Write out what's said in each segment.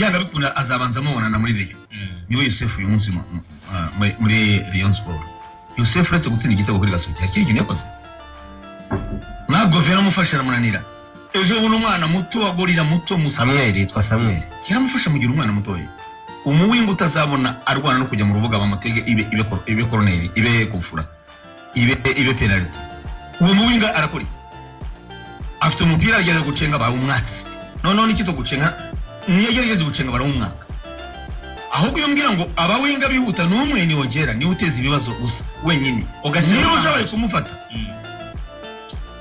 byanga bikunda azabanza mubonana muri Rayon niwe Yusuf uyu munsi muri Rayon Sport. Yusuf retse gutsinda igitego kuri Gasogi hari ikintu yakoze na governor amufasha munanira ejo buno umwana muto wagorira muto Samuel yitwa Samuel kiramufasha mugira umwana mutoye umuwinga utazabona arwana no kujya mu rubuga bamutege ibe corner ibe kufura ibe penalty uwo muwinga arakora iki afite umupira ageze gucenga ba umwatsi none n'ikito gucenga niyegerageze gucenga bara umwaka ahubwo yombwira ngo abawinga bihuta n'umwe ni wongera ni uteza ibibazo gusa wenyine ugashyira ushabaye kumufata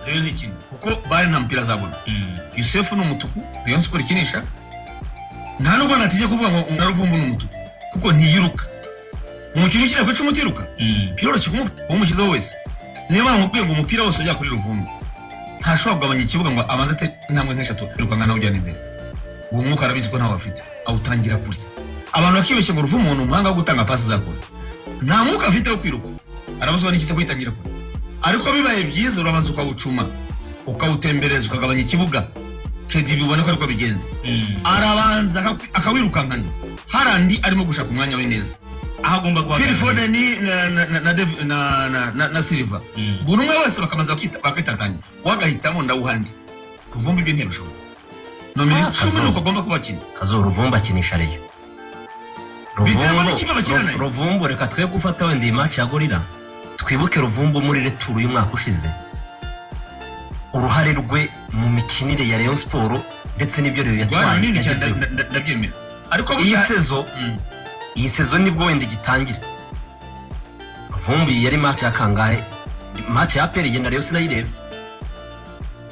rero ni kintu kuko bari na mpira zabona Yusuf n'umutuku Rayon Sport ikinisha nta nubwo natije kuvuga ngo Ruvumbu n'umutuku kuko ntiyiruka umukino ukina kwica umutiruka piro umushyizeho wese niba bamubwiye ngo umupira wose ujya kuri Ruvumbu ntashobora kugabanya ikibuga ngo amaze intambwe nk'eshatu birukanga nawe ujyana imbere uwo mwuka arabizi ko ntawe afite awutangira kuri abantu bakibeshye ngo Ruvumbu umuntu umuhanga wo gutanga pasi zakora nta mwuka afite wo kwiruka arabuzwa n'ikise kwitangira kuri ariko bibaye byiza urabanza ukawucuma ukawutembereza ukagabanya ikibuga kedi bibone ko ariko bigenze arabanza akawirukankana harandi arimo gushaka umwanya we neza ahagomba guhagarara Phil ni na Silva buri umwe wese bakamanza bakitatanya wagahitamo ndawuhandi Ruvumbu ibyo ntibishobora nomero 10 nuko agomba kubakina Kazo Ruvumbu akinisha Rayon Ruvumbu reka twe gufata wenda iyi match ya Gorilla twibuke Ruvumbu muri retour uyu mwaka ushize uruhare rwe mu mikinire ya Rayon Sport ndetse n'ibyo Rayon yatwaye ndabyemera ariko iyi sezo nibwo wenda gitangira Ruvumbu yari match ya kangahe match ya APR yenda Rayon sinayirebye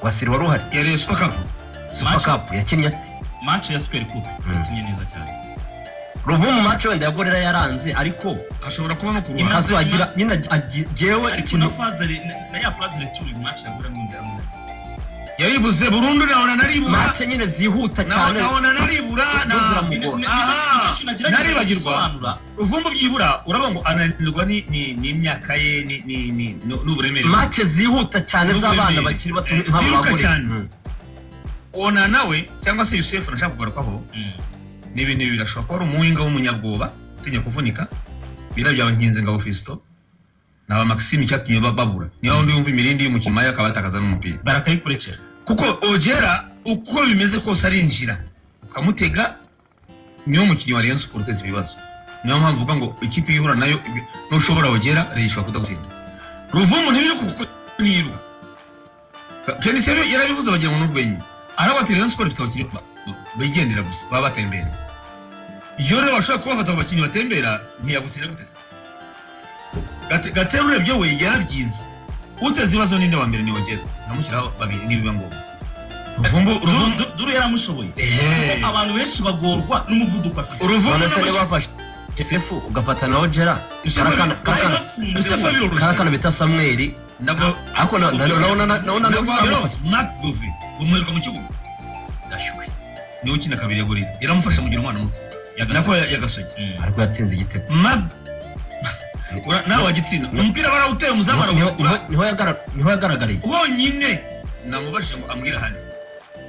wasiri waruhari yari Super Cup yakinnye ati match ya Super Cup yakinnye neza cyane Ruvumbu match wenda ya Gorilla yaranze ariko ashobora kuba no kuruha ikazo agira nyina agiyewe ikintu na ya phase retour match ya Gorilla mwindira mu yaribuze burundu naona naribura match nyine zihuta cyane naona naribura naribagirwa Ruvumbu byibura uraba ngo ananirwa ni imyaka ye ni n'uburemere match zihuta cyane z'abana bakiri bato nk'abagore ona nawe cyangwa se Yusuf nashaka kugarukaho n'ibintu birashobora kuba ari umuwinga w'umunyabwoba utinya kuvunika birabya abankinze ngabo Fisto naba Maxime cyatumye babura niyo wundi yumva imirindi y'umukino yakaba atakaza n'umupira barakayikurekera kuko Ojera uko bimeze kose arinjira ukamutega niyo mukinyi wa Rayon Sport uteza ibibazo niyo mpamvu uvuga ngo ikipe y'ihura nayo nushobora Ojera reyishwa kudagutsinda Ruvumbu ntibiri kuko niruka Kenny Sebe yarabivuze bagira ngo n'urwenyi arabati Rayon Sport ifite bigendera gusa baba batembera iyo rero bashaka kuba bafata abakinyi batembera ntiyagusira guteza Gatero urebye we yarabyiza uteze ibibazo ninde wa mbere ni Ojera namushyiraho babiri nibiba ngo Ruvumbu duru yaramushoboye abantu benshi bagorwa n'umuvuduko afite Ruvumbu se bafashe Yusuf ugafata na Ojera karakana bita Samuel ndago ako naona Macgove umwereka mu kibuga ndashwe niwe ukina kabiri ya Gorilla yaramufasha mugira umwana muto nako yagasogi ariko yatsinze igitego nawe wagitsina umupira barawuteye umuzamara niho yagaragariye wonyine namubashije ngo ambwira hano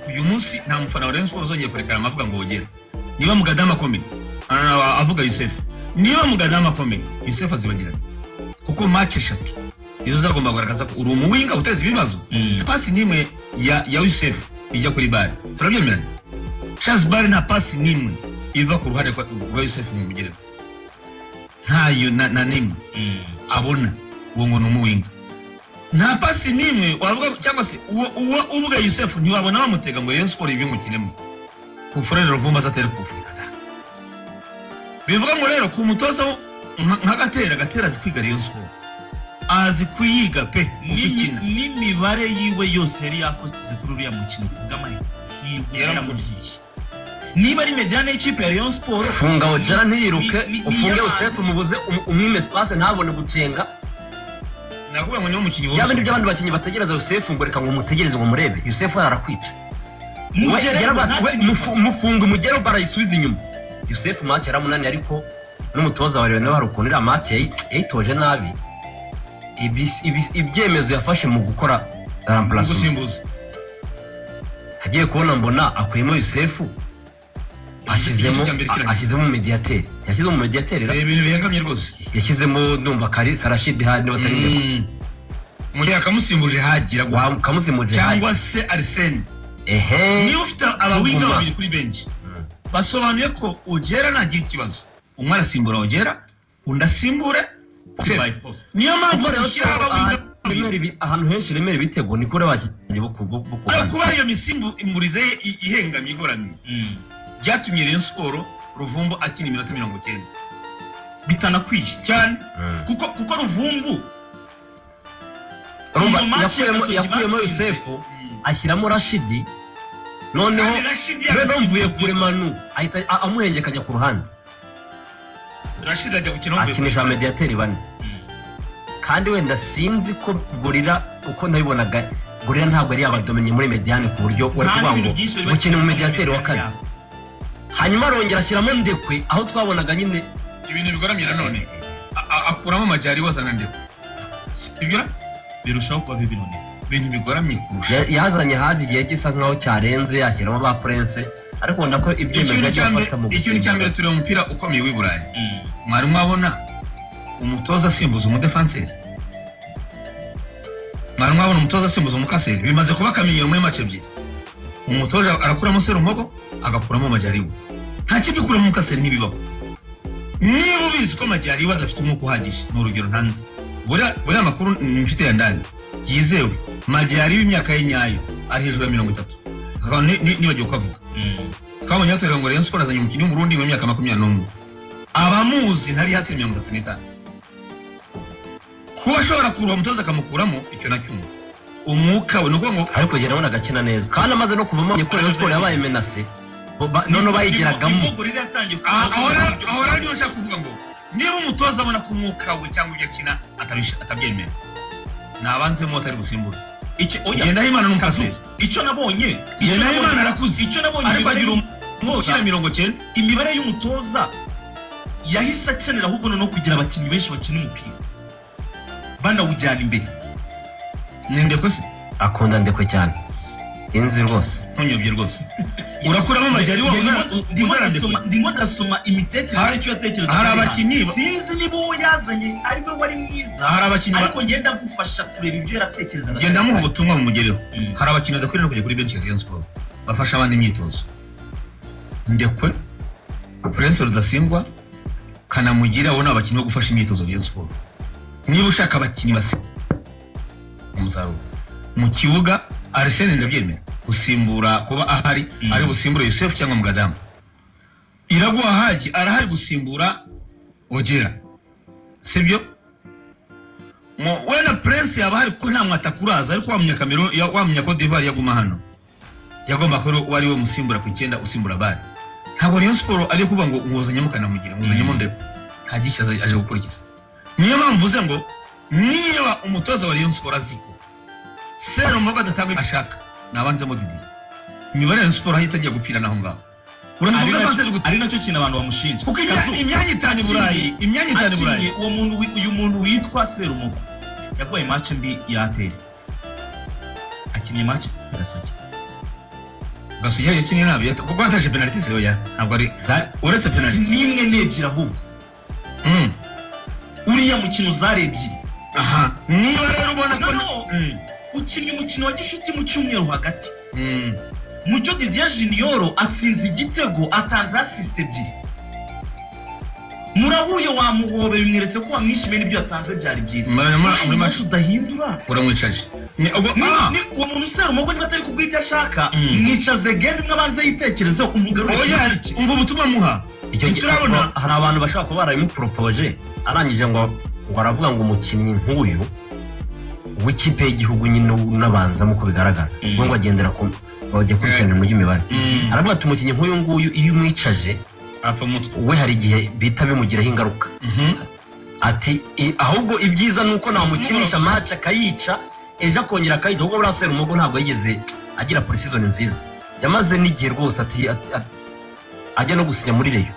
uyu munsi nta mufana wa Rayon Sport uzongeye kurekana amavuga ngo Ojera niba mugadama komeye avuga Yusuf niba mugadama komeye Yusuf azibagirana kuko match 3 izo zagomba kugaragaza ko uri umuwinga uteza ibibazo pasi nimwe ya Yusuf ijya kuri bare turabyemeranya Charles Bare nta pasi nimwe iva ku ruhande rwa Yusuf mu mugereko ntayo na nimwe abona uwo ngo n'umuwinga nta pasi nimwe wavuga cyangwa se uwo uvuga Yusuf ntiwabona bamutega ngo Rayon Sport ibyo mukinemo ku Frere Ruvumbu azatera ku Afrika bivuga ngo rero ku mutoza Gatera zikwiga Rayon Sport azi kuyiga pe n'imibare yiwe yose yari yakoze kuri uriya mukino kugamahirwe yaramuriye niba ari mediane y'ikipe ya Rayon Sport funga Ojera ntiyiruke ufunge Yusuf mubuze umwime space ntabone gucenga nakuba ngo niwo mukinyi wose yabindi by'abandi bakinyi bategereza Yusuf ngo reka ngo mutegereze ngo murebe Yusuf arakwica mufunga umugero barayisubiza inyuma Yusuf match yaramunani ariko n'umutoza wa Rayon barukunira match yayitoje nabi ibyemezo yafashe mu gukora remplacement hagiye kubona mbona akuyemo Yusuf ashyizemo mediateur yashyizemo mediateur ibintu bihengamye rwose yashyizemo ndumva Kalisa Rashid hari n'abatari ndeko mu gihe akamusimbuje hagira kamusimbuje cyangwa se Arsene niba ufite abawinga babiri kuri bench basobanuye ko Ojera nagira ikibazo umwe arasimbura Ojera undi asimbure niyo mpamvu ahantu henshi remera ibitego ni kure bakigiye kuba iyo misimburize ihengamye igoramye byatumye Rayon Sport Ruvumbu akina iminota 90 bitanakwiye cyane kuko Ruvumbu yakuyemo Yusefu ashyiramo Rashidi noneho mvuye kure Manu ahita amuhengekanya ku ruhande Rashidi ajya gukina akinisha mediateur bane kandi wenda sinzi ko Gorilla uko nabibonaga Gorilla ntabwo ari abadomenye muri mediane ku buryo wari kubango gukina mu mediateur wa kane hanyuma arongera ashyiramo Ndekwe aho twabonaga nyine ibintu bigoramye nanone akuramo Majari wazana Ndekwe sibyo birushaho kuba bibinone ibintu bigoramye kurusha yazanye haje igihe gisa nkaho cyarenze yashyiramo ba Prince ariko ubona ko ibyemezo yagiye afata mu ikintu cyambere turi mu mupira ukomeye w'i Burayi mwari mwabona umutoza asimbuza umudefenseur mwari mwabona umutoza asimbuza umukaseri bimaze kuba kamenyero muri match ebyiri umutoza arakuramo Serumogo agakuramo Majari nta kibi kuramo umukaseri nibibaho niba ubizi ko Majari adafite umwuka uhagije n'urugero ntanze buri amakuru mfite ya ndani yizewe Majari w'imyaka y'inyayo ari hejuru ya 30 nibagiye ukavuga twabonye atorera ngo Rayon Sport azanye umukinnyi w'umurundi w'imyaka 21 abamuzi ntari hasi ya 35 kuba ashobora kuruha umutoza akamukuramo icyo nacyumva umwuka we nuko ngo ariko gera abona gakina neza kandi amaze no kuvamo ko Rayon Sport yabaye menase none bayigiragamo ahora niyo nshaka kuvuga ngo niba umutoza abona ko umwuka we cyangwa ibyo akina atabyemera nabanzemo atari gusimbuza genda Imana n'umukaseri icyo nabonye genda Imana arakuze icyo nabonye ariko agira umukina 90 imibare y'umutoza yahise akenera ahubwo no kugira abakinnyi benshi bakina umupira banawujyana imbere ni Ndekwe se akunda Ndekwe cyane inzi rwose ntunyobye rwose urakuramo Majari wo ndimo ndasoma imitekerereze icyo yatekereza hari abakinnyi sinzi niba uwo yazanye ariko wari mwiza hari abakinnyi ariko ngenda gufasha kureba ibyo yaratekereza genda muha ubutumwa bumugereho hari abakinnyi badakwiriye kujya kuri bench ya Rayon Sport bafasha abandi imyitozo Ndekwe Prince Rudasingwa Kanamugira abona abakinnyi bo gufasha imyitozo Rayon Sport niba ushaka abakinnyi basi umusaruro mu kibuga Arsene ndabyemera gusimbura kuba ahari ari busimbura Yusuf cyangwa Mugadamu Iraguha Haji arahari gusimbura Ojera sibyo wena Prince yabahari ko nta mwatakuraza ariko wamenya Cameroon wamenya Cote d'Ivoire yaguma hano yagomba ko wari we musimbura ku 9 usimbura bari ntabwo Rayon Sport ari kuvuga ngo nguzanyemo Kanamugira nguzanyemo Ndekwe nta gishaza aje gukurikiza niyo mpamvu uze ngo niba umutoza wa Rayon Sport aziko Serumogo adatanga ashaka nabanzemo Didi imibare ya Rayon Sport ahita ajya gupfira naho ngaho ari nacyo kintu abantu bamushinja kuko imyanya itanu Burayi uyu muntu witwa Serumogo yagoye match mbi ya APR akiniye match Gasogi yakiniye nabi kuko ataje penalty se oya ntabwo ari uretse penalty nimwe nebyira ahubwo uriya mukino zare ebyiri niba rero ubona ko ukinnye umukino wa gishuti mu cyumweru hagati Mucyo Didier Junior atsinze igitego atanze assist ebyiri murahuye wamuhobe bimweretse ko wamwishimiye n'ibyo yatanze byari byiza muri match udahindura uramwicaje uwo muntu Serumogo niba atari kubwira ibyo ashaka mwicaze game mwabanze yitekerezeho umugarure umva ubutumwa muha turabona hari abantu bashaka kuba barabimupropoje arangije ngo aravuga ngo umukinnyi nk'uyu w'ikipe y'igihugu nyine unabanzamo uko bigaragara ngo agendera ku bajya kurikirana mu y'imibare aravuga ati umukinnyi nk'uyu nguyu iyo umwicaje apfa mutwe we hari igihe bita bimugiraho ingaruka ati ahubwo ibyiza nuko namukinisha match akayica ejo akongera akayita ahubwo buriya Serumogo ntabwo yigeze agira pre-season nziza yamaze n'igihe rwose ati ajya no gusinya muri Rayon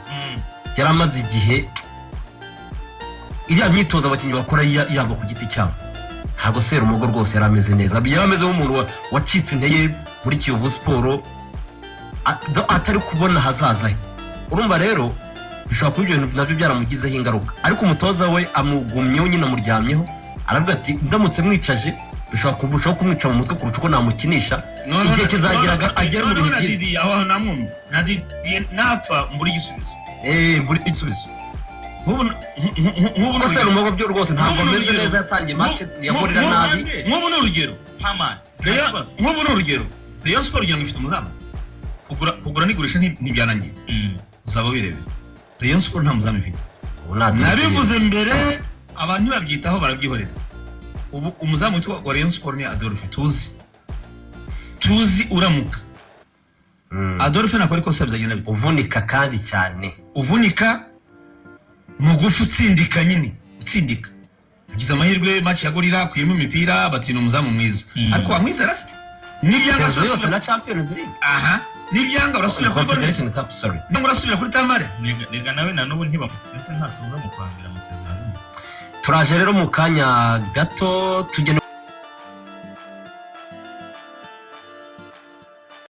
yaramaze igihe iriya myitozo abakinnyi bakora yabo ku giti cyabo ntabwo Serumogo rwose yarameze neza yarameze nk'umuntu wacitse intege muri Kiyovu Sport atari kubona hazaza he urumva rero bishobora kuba ibintu nabyo byaramugizeho ingaruka ariko umutoza we amugumyeho nyine amuryamyeho aravuga ati ndamutse mwicaje bishobora kumwica mu mutwe kurusha uko namukinisha igihe kizageraga agera mu bihe byiza aho namwumva napfa mbura igisubizo mbura igisubizo nk'ubu se rumogo byo rwose ntabwo ameze neza yatangiye match yahurira nabi nk'ubu ni urugero nk'ubu ni urugero Rayon Sport kugira ngo ifite umuzamu kugura n'igurisha ntibyarangiye uzaba wirebe Rayon Sport nta muzamu ifite nabivuze mbere abantu babyitaho barabyihorera ubu umuzamu witwa Rayon Sport ni Adolphe tuzi uramuka Adolphe nakora ko se byagenda bite uvunika kandi cyane uvunika mugufi utsindika nyine utsindika agize amahirwe match yagorira kuyima imipira batina umuzamu mwiza ariko wamwizera se nibyanga yose na Champions League nibyanga urasubira kuri Confederation Cup sorry ngo urasubira kuri Tamare rega nawe na nubu ntibafite se ntasubira mu kwambira amasezerano turaje rero mu kanya gato tugene